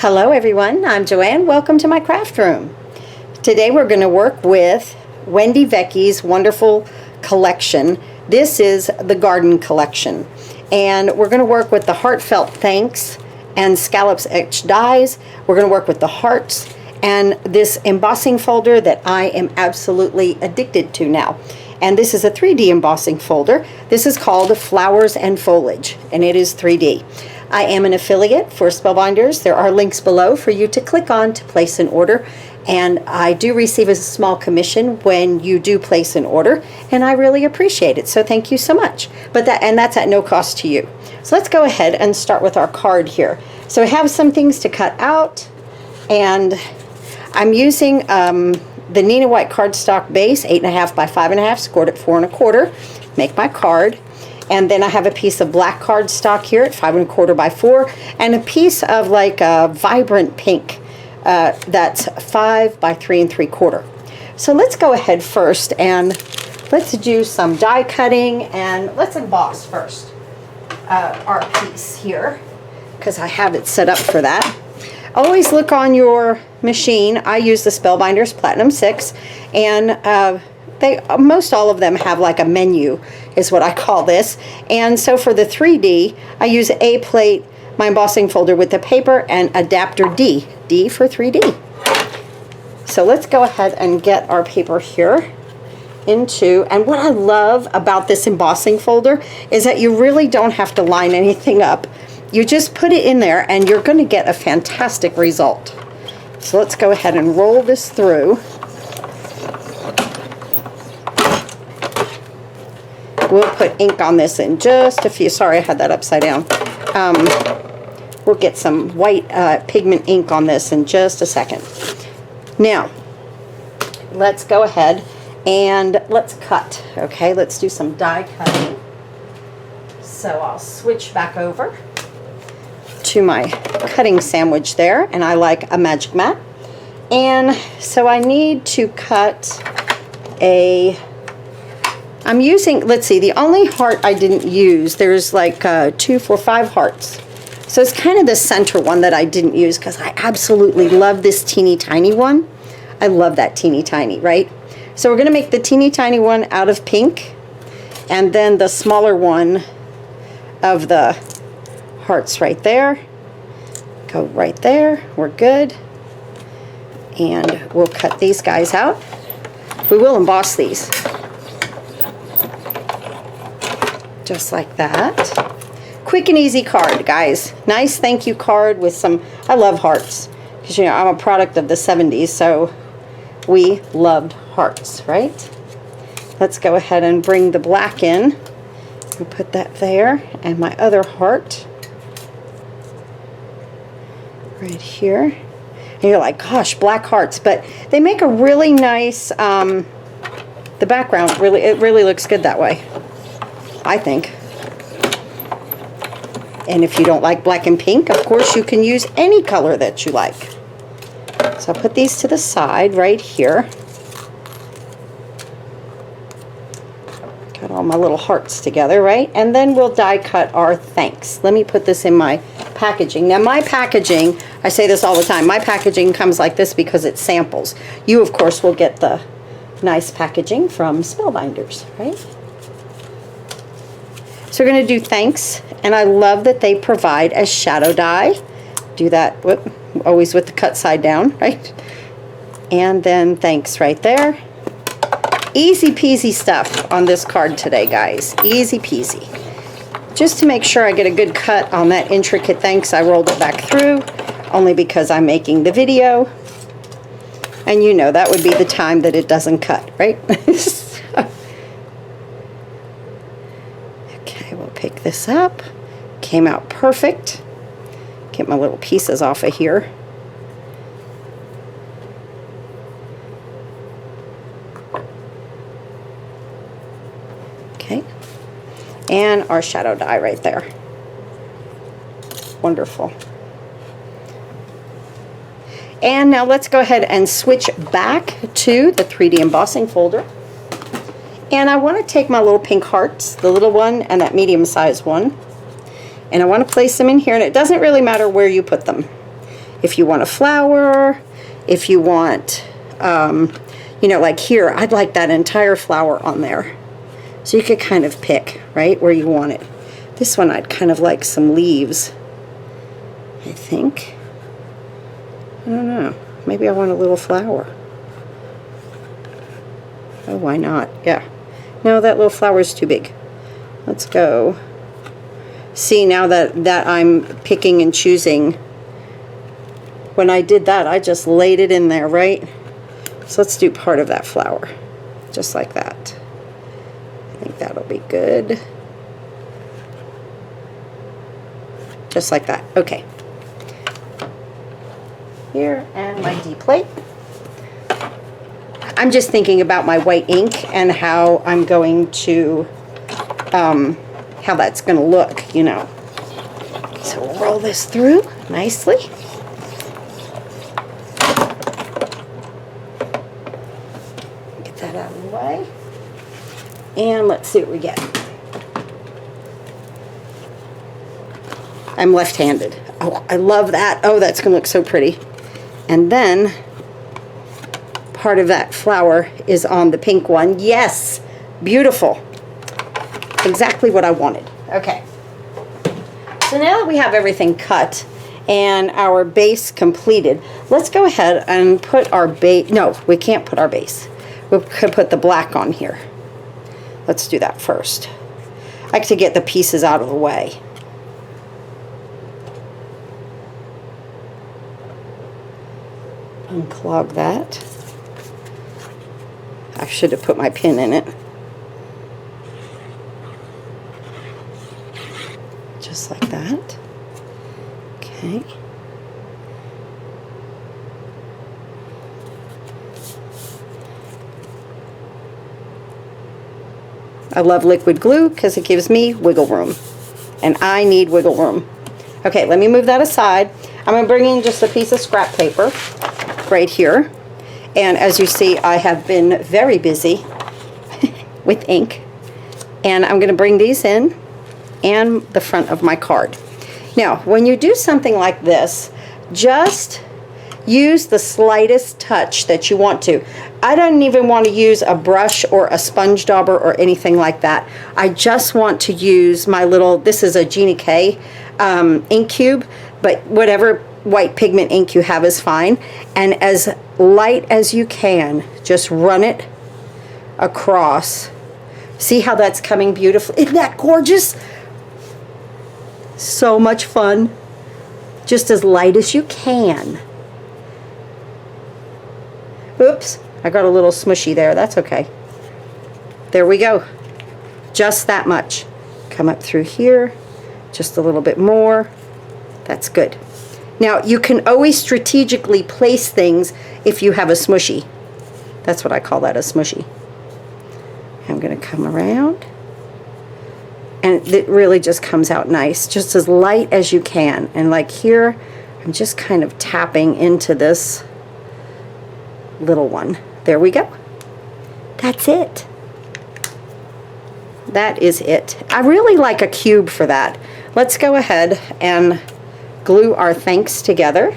Hello everyone, I'm Joanne. Welcome to my craft room. Today we're going to work with Wendy Vecchi's wonderful collection. This is the garden collection. And we're going to work with the Heartfelt Thanks and Scallops etched dies. We're going to work with the hearts and this embossing folder that I am absolutely addicted to now. And this is a 3D embossing folder. This is called Flowers and Foliage, and it is 3D. I am an affiliate for Spellbinders. There are links below for you to click on to place an order. And I do receive a small commission when you do place an order, and I really appreciate it. So thank you so much. That's at no cost to you. So let's go ahead and start with our card here. So I have some things to cut out, and I'm using the Neenah white cardstock base, 8.5 by 5.5, scored at 4 1/4. Make my card. And then I have a piece of black cardstock here at 5 1/4 by 4, and a piece of like a vibrant pink that's 5 by 3 3/4. So let's go ahead first and let's do some die cutting, and let's emboss first our piece here because I have it set up for that. Always look on your machine. I use the Spellbinders Platinum 6, and most all of them have like a menu is what I call this. And so for the 3D, I use A plate, my embossing folder with the paper, and adapter D for 3D. So let's go ahead and get our paper here into, and what I love about this embossing folder is that you really don't have to line anything up. You just put it in there and you're going to get a fantastic result. So let's go ahead and roll this through. We'll put ink on this in just a few. Sorry, I had that upside down. We'll get some white pigment ink on this in just a second. Now, let's go ahead and let's cut. Okay, let's do some die cutting. So I'll switch back over to my cutting sandwich there, and I like a magic mat. And so I need to cut I'm using, let's see, the only heart I didn't use, there's like 2, 4, 5 hearts. So it's kind of the center one that I didn't use because I absolutely love this teeny tiny one. I love that teeny tiny, right? So we're going to make the teeny tiny one out of pink, and then the smaller one of the hearts right there. Go right there. We're good. And we'll cut these guys out. We will emboss these. Just like that. Quick and easy card, guys. Nice thank you card with some, I love hearts. Because, you know, I'm a product of the 70s, so we loved hearts, right? Let's go ahead and bring the black in. And put that there. And my other heart. Right here. And you're like, gosh, black hearts. But they make a really nice, the background, it really looks good that way, I think. And if you don't like black and pink, of course you can use any color that you like. So I'll put these to the side right here. Got all my little hearts together, right? And then we'll die cut our thanks. Let me put this in my packaging. Now my packaging, I say this all the time, my packaging comes like this because it samples. You of course will get the nice packaging from Spellbinders, right? So we're going to do thanks, and I love that they provide a shadow die. Do that, whoop, always with the cut side down, right? And then thanks right there. Easy peasy stuff on this card today, guys. Easy peasy. Just to make sure I get a good cut on that intricate thanks, I rolled it back through, only because I'm making the video. And you know, that would be the time that it doesn't cut, right? Pick this up. Came out perfect. Get my little pieces off of here. Okay. And our shadow die right there. Wonderful. And now let's go ahead and switch back to the 3D embossing folder. And I want to take my little pink hearts, the little one and that medium-sized one, and I want to place them in here, and it doesn't really matter where you put them. if you want a flower, if you want, you know, like here, I'd like that entire flower on there. So you could kind of pick, right, where you want it. This one I'd kind of like some leaves, I think. I don't know. Maybe I want a little flower. Oh, why not? Yeah. No, that little flower's too big. Let's go. See, now that I'm picking and choosing, when I did that, I just laid it in there, right? So let's do part of that flower, just like that. I think that'll be good. Just like that. Okay. Here, and my D plate. I'm just thinking about my white ink and how I'm going to, how that's going to look, you know. So we'll roll this through nicely. Get that out of the way. And let's see what we get. I'm left-handed. Oh, I love that. Oh, that's going to look so pretty. And then part of that flower is on the pink one. Yes, beautiful. Exactly what I wanted. Okay. So now that we have everything cut and our base completed, let's go ahead and put our base. No, we can't put our base. We could put the black on here. Let's do that first. I like to get the pieces out of the way. Unclog that. I should have put my pin in it. Just like that. Okay. I love liquid glue because it gives me wiggle room. And I need wiggle room. Okay, let me move that aside. I'm going to bring in just a piece of scrap paper right here. And as you see, I have been very busy with ink. And I'm going to bring these in and the front of my card. Now, when you do something like this, just use the slightest touch that you want to. I don't even want to use a brush or a sponge dauber or anything like that. I just want to use my little, this is a Jeannie K ink cube, but whatever white pigment ink you have is fine. And as light as you can, just run it across. See how that's coming beautifully? Isn't that gorgeous? So much fun. Just as light as you can. Oops, I got a little smushy there. That's okay. There we go. Just that much. Come up through here. Just a little bit more. That's good. Now, you can always strategically place things if you have a smushy. That's what I call that, a smushy. I'm going to come around. And it really just comes out nice. Just as light as you can. And like here, I'm just kind of tapping into this little one. There we go. That's it. That is it. I really like a cube for that. Let's go ahead and glue our thanks together.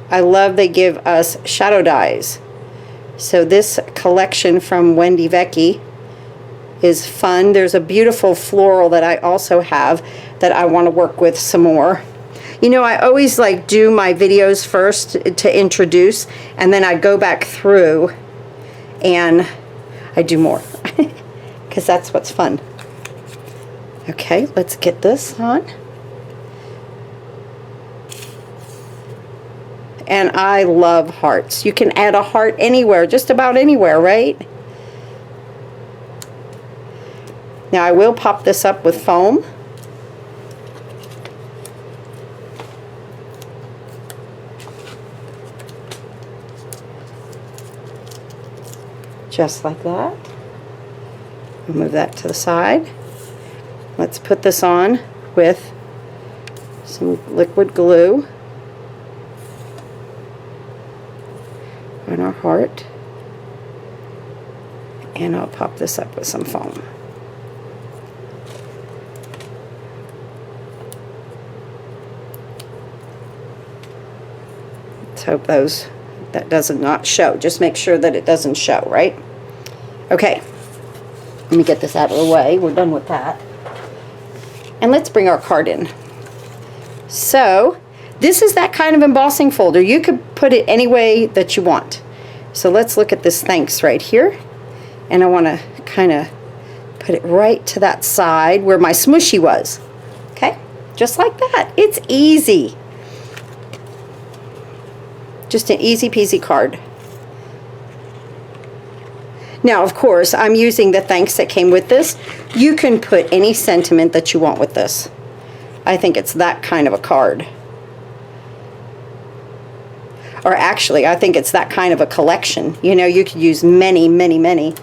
I love they give us shadow dies. So this collection from Wendy Vecchi is fun. There's a beautiful floral that I also have that I want to work with some more. You know, I always like do my videos first to introduce, and then I go back through and I do more because that's what's fun. Okay, let's get this on. And I love hearts. You can add a heart anywhere, just about anywhere, right? Now I will pop this up with foam. Just like that. Move that to the side. Let's put this on with some liquid glue on our heart. And I'll pop this up with some foam. hope that does not show. Just make sure that it doesn't show, right? Okay, let me get this out of the way. We're done with that. And let's bring our card in. So, this is that kind of embossing folder. You could put it any way that you want. So let's look at this thanks right here. And I want to kind of put it right to that side where my smushy was. Okay, just like that. It's easy. Just an easy peasy card. Now, of course, I'm using the thanks that came with this. You can put any sentiment that you want with this. I think it's that kind of a card. Or actually, I think it's that kind of a collection. You know, you could use many, many, many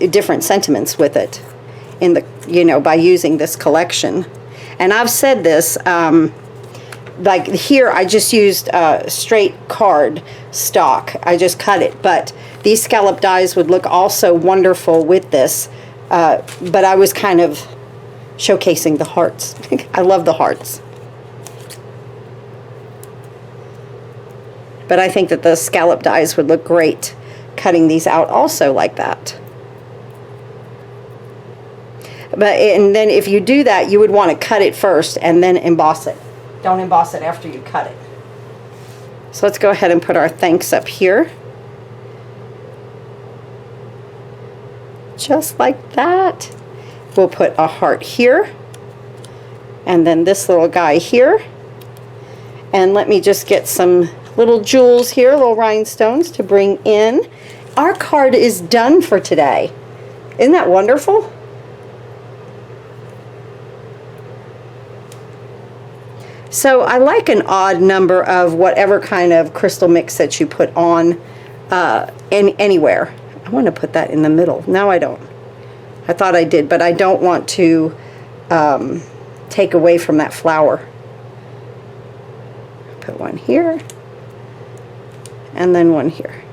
different sentiments with it in the, you know, by using this collection. And I've said this, like here I just used straight card stock. I just cut it, but these scallop dies would look also wonderful with this. But I was kind of showcasing the hearts. I love the hearts. But I think that the scallop dies would look great cutting these out also like that. And then if you do that, you would want to cut it first and then emboss it. Don't emboss it after you cut it. So let's go ahead and put our thanks up here. Just like that. We'll put a heart here. And then this little guy here. And let me just get some little jewels here, little rhinestones to bring in. Our card is done for today. Isn't that wonderful? So I like an odd number of whatever kind of crystal mix that you put on anywhere. I want to put that in the middle. No, I don't. I thought I did, but I don't want to take away from that flower. Put one here, and then one here,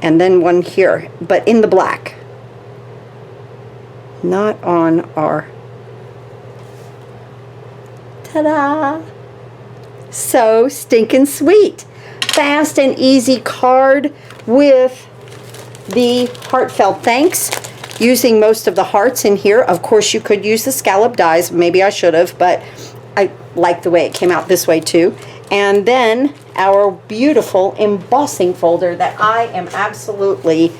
and then one here, but in the black, not on our. Ta-da! So stinking sweet. Fast and easy card with the heartfelt thanks. Using most of the hearts in here. Of course, you could use the scallop dies. Maybe I should have, but I like the way it came out this way too. And then our beautiful embossing folder that I am absolutely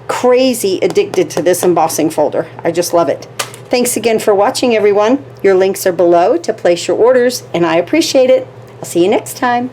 crazy addicted to this embossing folder. I just love it. Thanks again for watching, everyone. Your links are below to place your orders, and I appreciate it. I'll see you next time.